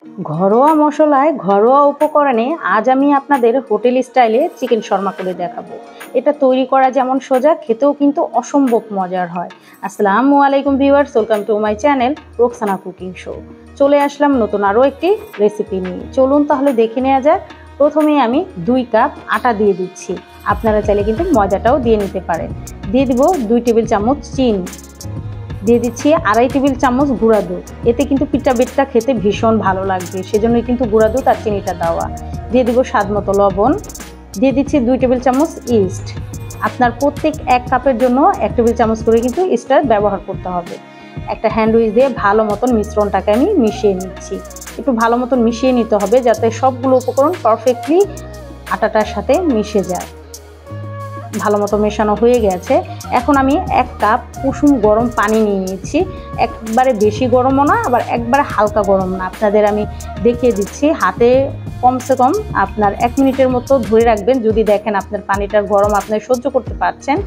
ঘরোয়া মশলায় ঘরোয়া উপকরণে আজ আমি আপনাদের হোটেল স্টাইলে চিকেন শর্মা করে দেখাবো। এটা তৈরি করা যেমন সোজা, খেতেও কিন্তু অসম্ভব মজার হয়। আসসালামু আলাইকুম viewers, welcome to my channel Roksana cooking show. চলে আসলাম নতুন আরও একটি রেসিপি নিয়ে। চলুন তাহলে দেখে নেওয়া যাক। প্রথমে আমি 2 কাপ আটা দিয়ে দিচ্ছি। আপনারা চাইলে কিন্তু ময়দাটাও দিয়ে নিতে পারেন। দিয়ে দিব 2 টেবিল চামচ চিনি, দিয়ে দিচ্ছি 2.5 টেবিল চামচ গুঁড়া দুধ। এতে কিন্তু পিঠা বেটটা খেতে ভীষণ ভালো লাগবে, সেজন্যই কিন্তু গুঁড়া দুধ আর চিনিটা দেওয়া। দিয়ে দিব স্বাদ মতো লবণ, দিয়ে দিচ্ছি 2 টেবিল চামচ ইস্ট। আপনার প্রত্যেক 1 কাপের জন্য 1 টেবিল চামচ করে কিন্তু ইস্টটা ব্যবহার করতে হবে। একটা হ্যান্ড উইচ দিয়ে ভালো মতন মিশ্রণটাকে আমি মিশিয়ে নিচ্ছি। একটু ভালো মতন মিশিয়ে নিতে হবে যাতে সবগুলো উপকরণ পারফেক্টলি আটাটার সাথে মিশে যায়। ভালো মতো মেশানো হয়ে গেছে। এখন আমি 1 কাপ কুসুম গরম পানি নিয়ে নিচ্ছি। একবারে বেশি গরমও না, আবার একবারে হালকা গরম না। আপনাদের আমি দেখিয়ে দিচ্ছি। হাতে কমসে কম আপনার 1 মিনিটের মতো ধরে রাখবেন। যদি দেখেন আপনার পানিটার গরম আপনি সহ্য করতে পারছেন,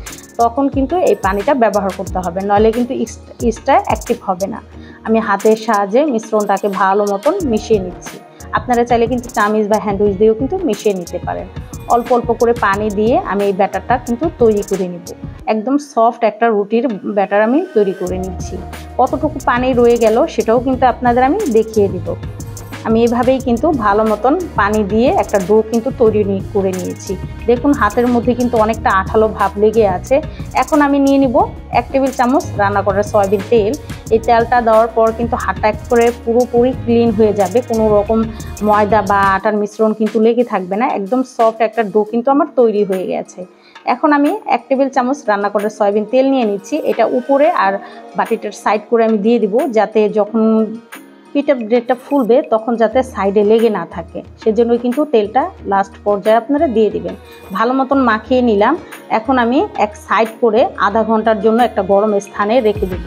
তখন কিন্তু এই পানিটা ব্যবহার করতে হবে, নইলে কিন্তু ইস্টটা অ্যাক্টিভ হবে না। আমি হাতের সাহায্যে মিশ্রণটাকে ভালো মতন মিশিয়ে নিচ্ছি। আপনারা চাইলে কিন্তু চামিচ বা হ্যান্ড উইচ দিয়েও কিন্তু মিশিয়ে নিতে পারেন। অল্প অল্প করে পানি দিয়ে আমি এই ব্যাটারটা কিন্তু তৈরি করে নিব। একদম সফট একটা রুটির ব্যাটার আমি তৈরি করে নিচ্ছি। কতটুকু পানি রয়ে গেল সেটাও কিন্তু আপনাদের আমি দেখিয়ে দিব। আমি এভাবেই কিন্তু ভালো মতন পানি দিয়ে একটা ডো কিন্তু তৈরি করে নিয়েছি। দেখুন হাতের মধ্যে কিন্তু অনেকটা আঠালো ভাব লেগে আছে। এখন আমি নিয়ে নিব 1 টেবিল চামচ রান্না করা সয়াবিন তেল। এই তেলটা দেওয়ার পর কিন্তু হাতটা একবারে পুরোপুরি ক্লিন হয়ে যাবে। কোনো রকম ময়দা বা আটার মিশ্রণ কিন্তু লেগে থাকবে না। একদম সফট একটা ডো কিন্তু আমার তৈরি হয়ে গেছে। এখন আমি 1 টেবিল চামচ রান্না করা সয়াবিন তেল নিয়ে নিচ্ছি। এটা উপরে আর বাটিটার সাইড করে আমি দিয়ে দিব, যাতে যখন পিঠা ব্রেডটা ফুলবে তখন যাতে সাইডে লেগে না থাকে, সেজন্যই কিন্তু তেলটা লাস্ট পর্যায়ে আপনারা দিয়ে দিবেন। ভালো মতন মাখিয়ে নিলাম। এখন আমি এক সাইড করে আধা ঘন্টার জন্য একটা গরম স্থানে রেখে দেব।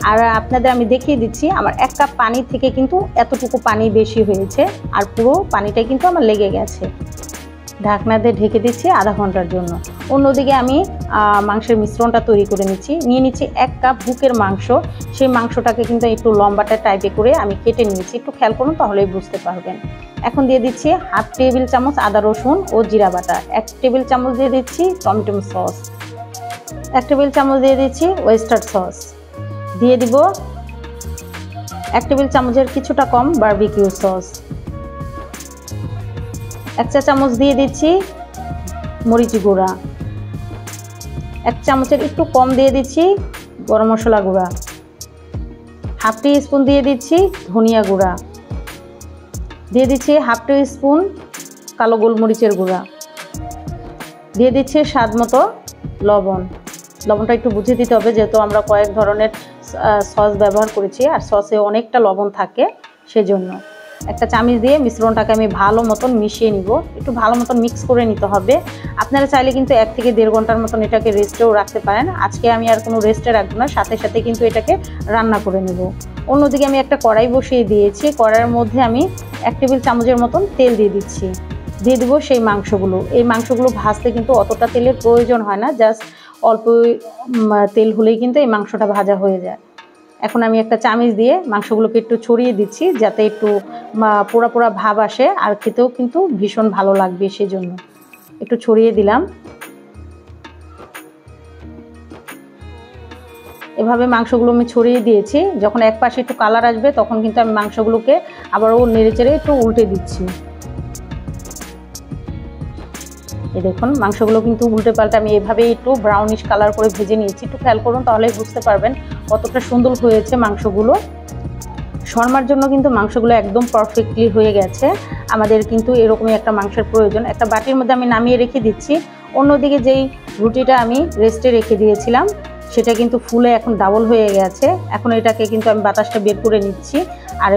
আর আপনাদের আমি দেখিয়ে দিচ্ছি, আমার 1 কাপ পানি থেকে কিন্তু এতটুকু পানি বেশি হয়েছে, আর পুরো পানিটা কিন্তু আমার লেগে গেছে। ঢাকনা দিয়ে ঢেকে দিচ্ছি আধা ঘন্টার জন্য। অন্যদিকে আমি মাংসের মিশ্রণটা তৈরি করে নিচ্ছি। নিয়ে নিচ্ছি 1 কাপ বুকের মাংস। সেই মাংসটাকে কিন্তু একটু লম্বাটা টাইপে করে আমি কেটে নিয়েছি। একটু খেয়াল করুন, তাহলেই বুঝতে পারবেন। এখন দিয়ে দিচ্ছি 1/2 টেবিল চামচ আদা রসুন ও জিরা বাটা। 1 টেবিল চামচ দিয়ে দিচ্ছি টমেটো সস। 1 টেবিল চামচ দিয়ে দিচ্ছি ওয়েস্টার সস। দিয়ে দিব 1 টেবিল চামচের কিছুটা কম বারবিকিউ সস। 1 চা চামচ দিয়ে দিচ্ছি মরিচ গুঁড়া। 1 চামচের একটু কম দিয়ে দিচ্ছি গরম মশলা গুঁড়া। 1/2 টিস্পুন দিয়ে দিচ্ছি ধনিয়া গুঁড়া। দিয়ে দিচ্ছি 1/2 টিস্পুন কালো গোলমরিচের গুঁড়া। দিয়ে দিচ্ছি স্বাদ মতো লবণ। লবণটা একটু বুঝে দিতে হবে, যেহেতু আমরা কয়েক ধরনের সস ব্যবহার করেছি আর সসে অনেকটা লবণ থাকে, সেজন্য। একটা চামচ দিয়ে মিশ্রণটাকে আমি ভালো মতন মিশিয়ে নিব। একটু ভালো মতন মিক্স করে নিতে হবে। আপনারা চাইলে কিন্তু 1 থেকে 1.5 ঘন্টার মতন এটাকে রেস্টেও রাখতে পারেন। আজকে আমি আর কোনো রেস্টে রাখবো না, সাথে সাথে কিন্তু এটাকে রান্না করে নেব। অন্যদিকে আমি একটা কড়াই বসিয়ে দিয়েছি। কড়াইয়ের মধ্যে আমি 1 টেবিল চামচের মতন তেল দিয়ে দিচ্ছি। দিয়ে দিব সেই মাংসগুলো। এই মাংসগুলো ভাজতে কিন্তু অতটা তেলের প্রয়োজন হয় না, জাস্ট অল্প তেল হলেই কিন্তু এই মাংসটা ভাজা হয়ে যায়। এখন আমি একটা চামচ দিয়ে মাংসগুলোকে একটু ছড়িয়ে দিচ্ছি, যাতে একটু পোড়া পোড়া ভাব আসে, আর খেতেও কিন্তু ভীষণ ভালো লাগবে, সেজন্য একটু ছড়িয়ে দিলাম। এভাবে মাংসগুলো আমি ছড়িয়ে দিয়েছি। যখন এক পাশে একটু কালার আসবে তখন কিন্তু আমি মাংসগুলোকে আবারও নেড়েচেড়ে একটু উল্টে দিচ্ছি। এই দেখুন মাংসগুলো কিন্তু উল্টে পাল্টে আমি এভাবে একটু ব্রাউনিশ কালার করে ভেজে নিয়েছি। একটু খেয়াল করুন, তাহলেই বুঝতে পারবেন কতটা সুন্দর হয়েছে মাংসগুলো। শর্মার জন্য কিন্তু মাংসগুলো একদম পারফেক্টলি হয়ে গেছে। আমাদের কিন্তু এরকমই একটা মাংসের প্রয়োজন। একটা বাটির মধ্যে আমি নামিয়ে রেখে দিচ্ছি। অন্যদিকে যেই রুটিটা আমি রেস্টে রেখে দিয়েছিলাম সেটা কিন্তু ফুলে এখন ডাবল হয়ে গেছে। এখন এটাকে কিন্তু আমি বাতাসটা বের করে নিচ্ছি, আর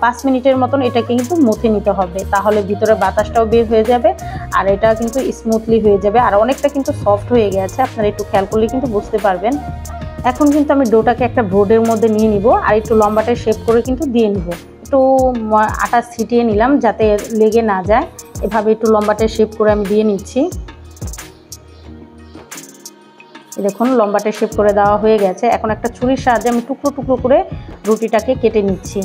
5 মিনিটের মতন এটাকে কিন্তু মুথে নিতে হবে, তাহলে ভিতরে বাতাসটাও বের হয়ে যাবে আর এটা কিন্তু স্মুথলি হয়ে যাবে, আর অনেকটা কিন্তু সফট হয়ে গেছে। আপনারা একটু খেয়াল করলে কিন্তু বুঝতে পারবেন। এখন কিন্তু আমি ডোটাকে একটা বোর্ডের মধ্যে নিয়ে নিব, আর একটু লম্বাটে শেপ করে কিন্তু দিয়ে নিব। একটু আটা ছিটিয়ে নিলাম যাতে লেগে না যায়। এভাবে একটু লম্বাটে শেপ করে আমি দিয়ে নিচ্ছি। দেখুন লম্বাটে শেপ করে দেওয়া হয়ে গেছে। এখন একটা ছুরির সাহায্যে আমি টুকরো টুকরো করে রুটিটাকে কেটে নিচ্ছি।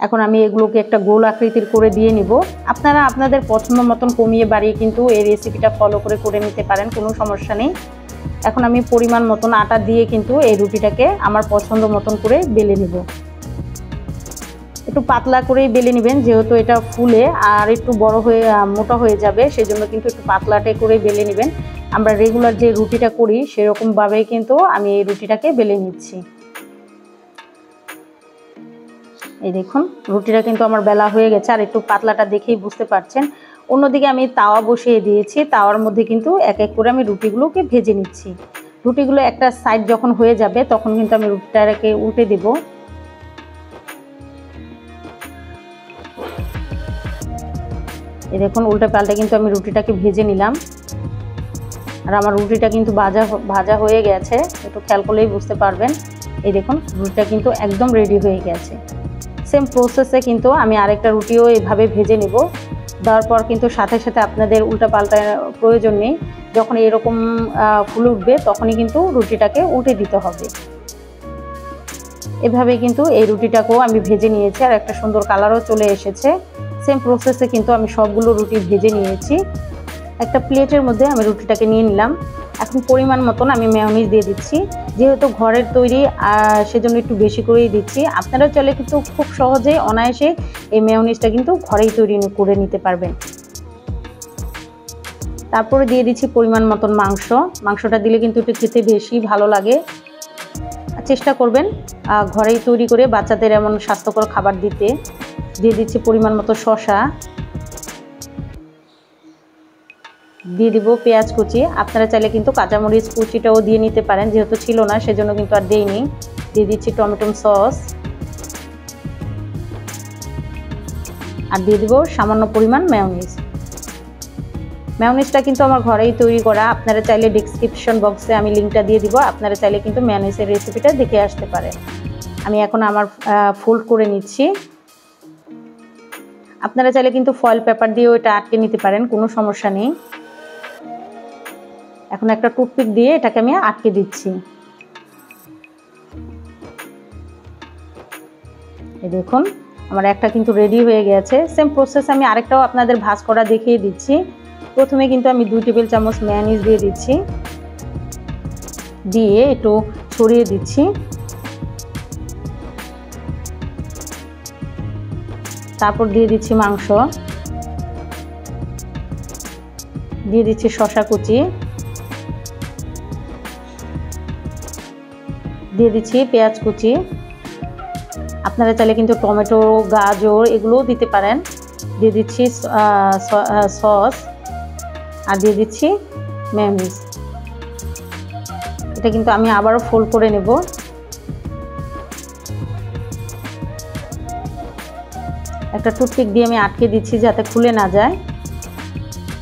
এখন আমি এগুলোকে একটা গোল আকৃতির করে দিয়ে নিব। আপনারা আপনাদের পছন্দ মতন কমিয়ে বাড়িয়ে কিন্তু এই রেসিপিটা ফলো করে নিতে পারেন, কোনো সমস্যা নেই। এখন আমি পরিমাণ মতন আটা দিয়ে কিন্তু এই রুটিটাকে আমার পছন্দ মতন করে বেলে নিব। একটু পাতলা করেই বেলে নেবেন, যেহেতু এটা ফুলে আর একটু বড় হয়ে মোটা হয়ে যাবে, সেজন্য কিন্তু একটু পাতলাটাই করে বেলে নেবেন। আমরা রেগুলার যে রুটিটা করি সেরকমভাবেই কিন্তু আমি এই রুটিটাকে বেলে নিচ্ছি। এই দেখুন রুটিটা কিন্তু আমার বেলা হয়ে গেছে, আর একটু পাতলাটা দেখেই বুঝতে পারছেন। অন্যদিকে আমি তাওয়া বসিয়ে দিয়েছি, তাওয়ার মধ্যে কিন্তু এক এক করে আমি রুটিগুলোকে ভেজে নিচ্ছি। রুটিগুলো একটা সাইড যখন হয়ে যাবে তখন কিন্তু আমি রুটিটাকে উল্টে দেব। এই দেখুন উল্টে পাল্টে কিন্তু আমি রুটিটাকে ভেজে নিলাম, আর আমার রুটিটা কিন্তু ভাজা হয়ে গেছে, একটু খেয়াল করলেই বুঝতে পারবেন। এই দেখুন রুটিটা কিন্তু একদম রেডি হয়ে গেছে। সেম প্রসেসে কিন্তু আমি আরেকটা রুটিও এইভাবে ভেজে নেব। দেওয়ার পর কিন্তু সাথে সাথে আপনাদের উল্টা পাল্টার প্রয়োজন নেই, যখন এরকম ফুলে উঠবে তখনই কিন্তু রুটিটাকে উল্টে দিতে হবে। এভাবে কিন্তু এই রুটিটাকেও আমি ভেজে নিয়েছি, আর একটা সুন্দর কালারও চলে এসেছে। সেম প্রসেসে কিন্তু আমি সবগুলো রুটি ভেজে নিয়েছি। একটা প্লেটের মধ্যে আমি রুটিটাকে নিয়ে নিলাম। এখন পরিমাণ মতন আমি মেয়োনিজ দিয়ে দিচ্ছি, যেহেতু ঘরের তৈরি সেজন্য একটু বেশি করেই দিচ্ছি। আপনারা চাইলে কিন্তু খুব সহজেই অনায়াসে এই মেয়োনিজটা কিন্তু ঘরেই তৈরি করে নিতে পারবেন। তারপরে দিয়ে দিচ্ছি পরিমাণ মতন মাংসটা দিলে কিন্তু একটু খেতে বেশি ভালো লাগে। চেষ্টা করবেন ঘরেই তৈরি করে বাচ্চাদের এমন স্বাস্থ্যকর খাবার দিতে। দিয়ে দিচ্ছি পরিমাণ মতো শসা, দিয়ে দিব পেঁয়াজ কুচি। আপনারা চাইলে কিন্তু কাঁচামরিচ কুচিটাও দিয়ে নিতে পারেন, যেহেতু ছিল না সেজন্য কিন্তু আর দেইনি। দিয়ে দিচ্ছি টমেটো সস, আর দিয়ে দিব সামান্য পরিমাণ মেয়োনিজটা কিন্তু আমার ঘরেই তৈরি করা। আপনারা চাইলে ডেসক্রিপশন বক্সে আমি লিঙ্কটা দিয়ে দিব, আপনারা চাইলে কিন্তু মেয়োনিজের রেসিপিটা দেখে আসতে পারেন। আমি এখন আমার ফোল্ড করে নিচ্ছি। আপনারা চাইলে কিন্তু ফয়েল পেপার দিয়েও এটা আটকে নিতে পারেন, কোনো সমস্যা নেই। এখন একটা টুথপিক দিয়ে এটাকে আমি আটকে দিচ্ছি। এই দেখুন আমার একটা কিন্তু রেডি হয়ে গেছে। সেম প্রসেস আমি আরেকটাও আপনাদের ভাঁজ করা দেখিয়ে দিচ্ছি। প্রথমে কিন্তু আমি 2 টেবিল চামচ মেয়োনিজ দিয়ে দিচ্ছি, দিয়ে একটু ছড়িয়ে দিচ্ছি। তারপর দিয়ে দিচ্ছি মাংস, দিয়ে দিচ্ছি শসা কুচি, দিয়ে দিচ্ছি পেঁয়াজ কুচি। আপনারা চাইলে কিন্তু টমেটো, গাজর এগুলোও দিতে পারেন। দিয়ে দিচ্ছি সস, আর দিয়ে দিচ্ছি মেয়োনিজ। এটা কিন্তু আমি আবারও ফোল্ড করে নেব। একটা টুথপিক দিয়ে আমি আটকে দিচ্ছি যাতে খুলে না যায়।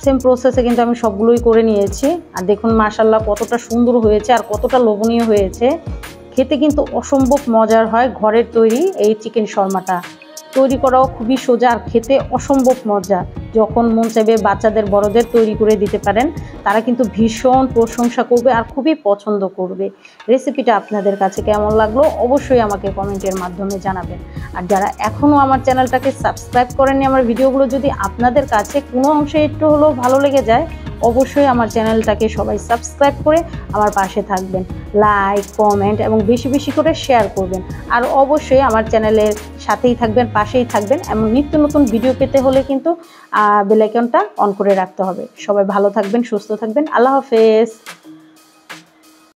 সেম প্রসেসে কিন্তু আমি সবগুলোই করে নিয়েছি। আর দেখুন মাশাআল্লাহ কতটা সুন্দর হয়েছে আর কতটা লোভনীয় হয়েছে। খেতে কিন্তু অসম্ভব মজার হয় ঘরের তৈরি এই চিকেন শর্মাটা। তৈরি করাও খুবই সোজা আর খেতে অসম্ভব মজা। যখন মন চাইবে বাচ্চাদের বড়দের তৈরি করে দিতে পারেন, তারা কিন্তু ভীষণ প্রশংসা করবে আর খুবই পছন্দ করবে। রেসিপিটা আপনাদের কাছে কেমন লাগলো অবশ্যই আমাকে কমেন্টের মাধ্যমে জানাবেন। আর যারা এখনও আমার চ্যানেলটাকে সাবস্ক্রাইব করেননি, আমার ভিডিওগুলো যদি আপনাদের কাছে কোনো অংশে একটু হলেও ভালো লেগে যায়, অবশ্যই আমার চ্যানেলটাকে সবাই সাবস্ক্রাইব করে আমার পাশে থাকবেন। লাইক, কমেন্ট এবং বেশি বেশি করে শেয়ার করবেন। আর অবশ্যই আমার চ্যানেলের সাথেই থাকবেন, পাশেই থাকবেন। এমন নিত্য নতুন ভিডিও পেতে হলে কিন্তু বেল আইকনটা অন করে রাখতে হবে। সবাই ভালো থাকবেন, সুস্থ থাকবেন। আল্লাহ হাফেজ।